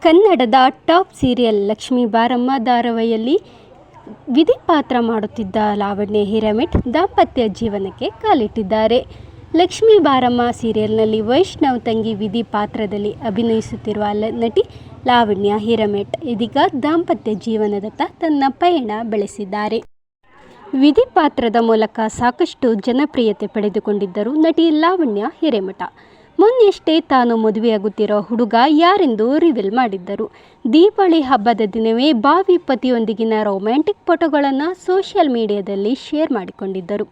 ಕನ್ನಡದ top serial Lakshmi ಬಾರಮ್ಮ ಧಾರಾವಾಹಿಯಲ್ಲಿ ವಿಧಿ ಪಾತ್ರ ಮಾಡುತ್ತಿದ್ದ ಲಾವಣ್ಯ ಹಿರೇಮಠ್ ದಾಂಪತ್ಯ ಜೀವನಕ್ಕೆ ಕಾಲಿಟ್ಟಿದ್ದಾರೆ. ಲಕ್ಷ್ಮೀ ಬಾರಮ್ಮ ಸೀರಿಯಲ್ನಲ್ಲಿ ವೈಷ್ಣವ್ ತಂಗಿ ವಿಧಿ ಪಾತ್ರದಲ್ಲಿ ಅಭಿನಯಿಸುತ್ತಿರುವ ನಟಿ ಲಾವಣ್ಯ ಹಿರೇಮಠ್ ಇದೀಗ ದಾಂಪತ್ಯ ಜೀವನದತ್ತ ತನ್ನ ಪಯಣ ಬೆಳೆಸಿದ್ದಾರೆ. ವಿಧಿ ಪಾತ್ರದ ಮೂಲಕ ಸಾಕಷ್ಟು ಜನಪ್ರಿಯತೆ ಪಡೆದುಕೊಂಡಿದ್ದರು ನಟಿ ಲಾವಣ್ಯ ಹಿರೇಮಠ. ಮೊನ್ನೆಯಷ್ಟೇ ತಾನು ಮದುವೆಯಾಗುತ್ತಿರೋ ಹುಡುಗ ಯಾರೆಂದು ರಿವೀಲ್ ಮಾಡಿದ್ದರು. ದೀಪಾವಳಿ ಹಬ್ಬದ ದಿನವೇ ಭಾವಿ ಪತಿಯೊಂದಿಗಿನ ರೊಮ್ಯಾಂಟಿಕ್ ಫೋಟೋಗಳನ್ನು ಸೋಷಿಯಲ್ ಮೀಡಿಯಾದಲ್ಲಿ ಶೇರ್ ಮಾಡಿಕೊಂಡಿದ್ದರು.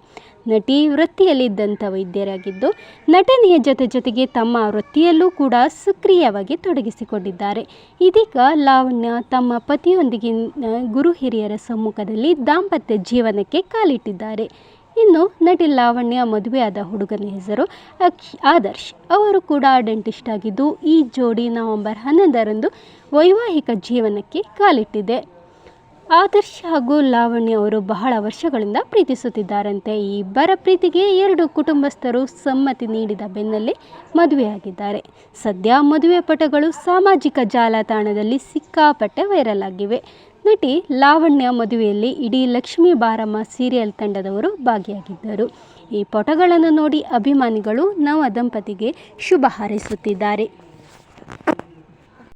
ನಟಿ ವೃತ್ತಿಯಲ್ಲಿ ದಂತ ವೈದ್ಯರಾಗಿದ್ದು ನಟನೆಯ ಜೊತೆಗೆ ತಮ್ಮ ವೃತ್ತಿಯಲ್ಲೂ ಕೂಡ ಸಕ್ರಿಯವಾಗಿ ತೊಡಗಿಸಿಕೊಂಡಿದ್ದಾರೆ. ಇದೀಗ ಲಾವಣ್ಯ ತಮ್ಮ ಪತಿಯೊಂದಿಗಿನ ಗುರು ಹಿರಿಯರ ಸಮ್ಮುಖದಲ್ಲಿ ದಾಂಪತ್ಯ ಜೀವನಕ್ಕೆ ಕಾಲಿಟ್ಟಿದ್ದಾರೆ. ಇನ್ನು ನಟಿ ಲಾವಣ್ಯ ಮದುವೆಯಾದ ಹುಡುಗನ ಹೆಸರು ಆದರ್ಶ್. ಅವರು ಕೂಡ ಡೆಂಟಿಸ್ಟ್ ಆಗಿದ್ದು ಈ ಜೋಡಿ ನವೆಂಬರ್ 11ರಂದು ವೈವಾಹಿಕ ಜೀವನಕ್ಕೆ ಕಾಲಿಟ್ಟಿದೆ. ಆದರ್ಶ್ ಹಾಗೂ ಲಾವಣ್ಯ ಅವರು ಬಹಳ ವರ್ಷಗಳಿಂದ ಪ್ರೀತಿಸುತ್ತಿದ್ದಾರಂತೆ. ಈ ಇಬ್ಬರ ಪ್ರೀತಿಗೆ ಎರಡು ಕುಟುಂಬಸ್ಥರು ಸಮ್ಮತಿ ನೀಡಿದ ಬೆನ್ನಲ್ಲೇ ಮದುವೆಯಾಗಿದ್ದಾರೆ. ಸದ್ಯ ಮದುವೆ ಫೋಟೋಗಳು ಸಾಮಾಜಿಕ ಜಾಲತಾಣದಲ್ಲಿ ಸಿಕ್ಕಾಪಟ್ಟೆ ವೈರಲ್ ಆಗಿವೆ. ನಟಿ ಲಾವಣ್ಯ ಮದುವೆಯಲ್ಲಿ ಇಡೀ ಲಕ್ಷ್ಮೀ ಬಾರಮ್ಮ ಸೀರಿಯಲ್ ತಂಡದವರು ಭಾಗಿಯಾಗಿದ್ದರು. ಈ ಫೋಟೋಗಳನ್ನು ನೋಡಿ ಅಭಿಮಾನಿಗಳು ನವ ದಂಪತಿಗೆ ಶುಭ ಹಾರೈಸುತ್ತಿದ್ದಾರೆ.